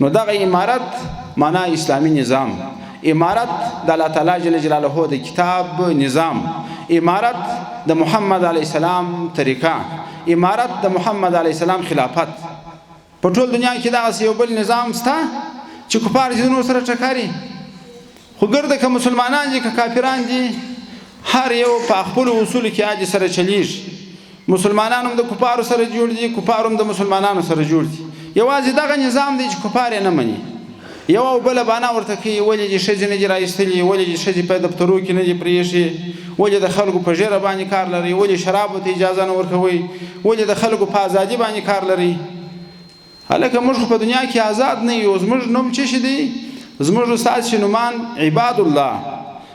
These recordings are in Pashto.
نو دغه امارت معنا اسلامی نظام، امارت د الله تعالی جل جلاله د کتاب نظام، امارت د محمد علی السلام طریقه، امارت د محمد علی السلام خلافت. په ټول دنیا کې دا یو بل نظام ستا چې کفار دې نور سره ټکاري، خو ګرده که مسلمانان دي که کافران دي هر یو په خپل اصول کې اج سره چلیږي. مسلمانان هم د کفارو سره جوړ دي، کفار هم د مسلمانانو سره جوړ دي. یوازې دغه نظام دی چې کفار نه مني. یو او بل باندې ورته کوي ولې دې ښځې نه دي راایستلي، ولې دې ښځې په دفترو کې نه دي پرېښي، ولې د خلکو په ژیره باندې کار لري، ولې شرابو ته اجازه نه ورکوي، ولې د خلکو په ازادي باندې کار لري. هلکه موږ په دنیا کې آزاد نه یو. زموږ نوم څه شي دی؟ زموږ استاد چې نومان عباد الله،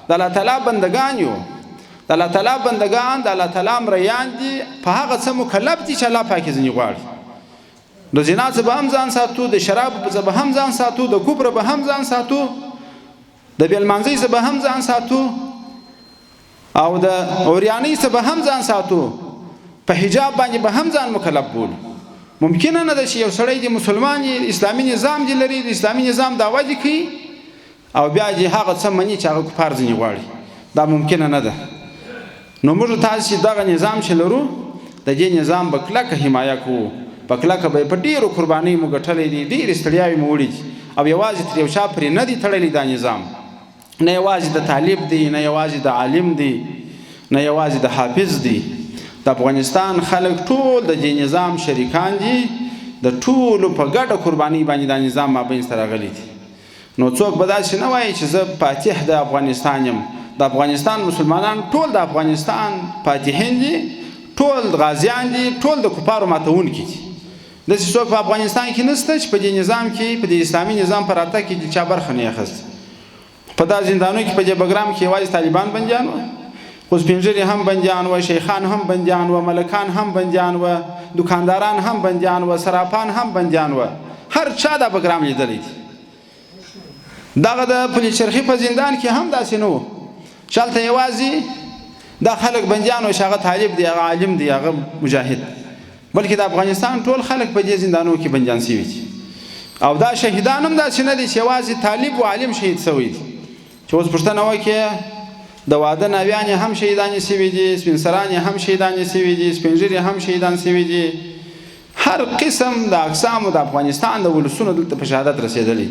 د الله تعالی بندگان یو. د الله تعالی بندگان د الله تعالی مریان دي، په هغه څه مکلف دي چې الله پاک یې ځینې غواړي. د زنا څخه به هم ځان ساتو، د شراب څخه به هم ځان ساتو، د کفر به هم ځان ساتو، د بې لمانځۍ څخه به هم ځان ساتو، او د عریانۍ څخه به هم ځان ساتو، په حجاب باندې به هم ځان مکلف بولو. ممکن نه ده چې یو سړی د مسلمان اسلامي نظام دی لري، د اسلامي نظام دعوه دي کوي او بیا دې هغه څه مني چې هغه کفار ځینې غواړي. دا ممکنه نه ده. نو موږ تاسو چې دغه نظام چې لرو د دې نظام به کلکه حمایه کوو، په کلکه به په ډېرو قربانۍ مو ګټلې دي، ډېرې ستړیاوې مو وړي دي، او یوازې تر یو چا پرې نه دي تړلی دا نظام. نه یوازې د طالب دی، نه یوازې د عالم دی، نه یوازې د حافظ دی. د افغانستان خلک ټول د دې نظام شریکان دي، د ټولو په ګډه قربانۍ باندې دا نظام مابین سره راغلی دي. نو څوک به داسې نه وایي چې زه فاتح د افغانستان یم. د افغانستان مسلمانان ټول د افغانستان فاتحین دي، ټول غازیان دي، ټول د کفارو ماتونکي دي. داسې څوک په افغانستان کې نشته چې په دې نظام کې، په دې اسلامي نظام په راتګ کې د چا برخه نه اخیسته. په دا زندانونو کې په دې بګرام کې یوازې طالبان بندیان وو، خو سپین ږیري هم بندیان وو، شیخان هم بندیان وو، ملکان هم بندیان وو، دکانداران هم بندیان وو، صرافان هم بندیان وو. هر چا دا بګرام لیدلی دی. دغه د پلچرخي په زندان کې هم داسې نه وو چې هلته یوازې دا خلک بندیان وو چې هغه طالب دی، هغه عالم دی، هغه مجاهد، بلکې د افغانستان ټول خلک په دې زندانونو کې بندیان شوي دي. او دا شهیدان هم داسې نه دي چې یوازې طالب و عالم شهید شوی دي. چې اوس پوښتنه وکړې د واده ناویانې هم شهیدانې شوي دي، سپین سرانې هم شهیدانې شوي دي، سپین ږیري هم شهیدان شوي دي. هر قسم د اقسامو د افغانستان د ولسونو دلته په شهادت رسېدلی.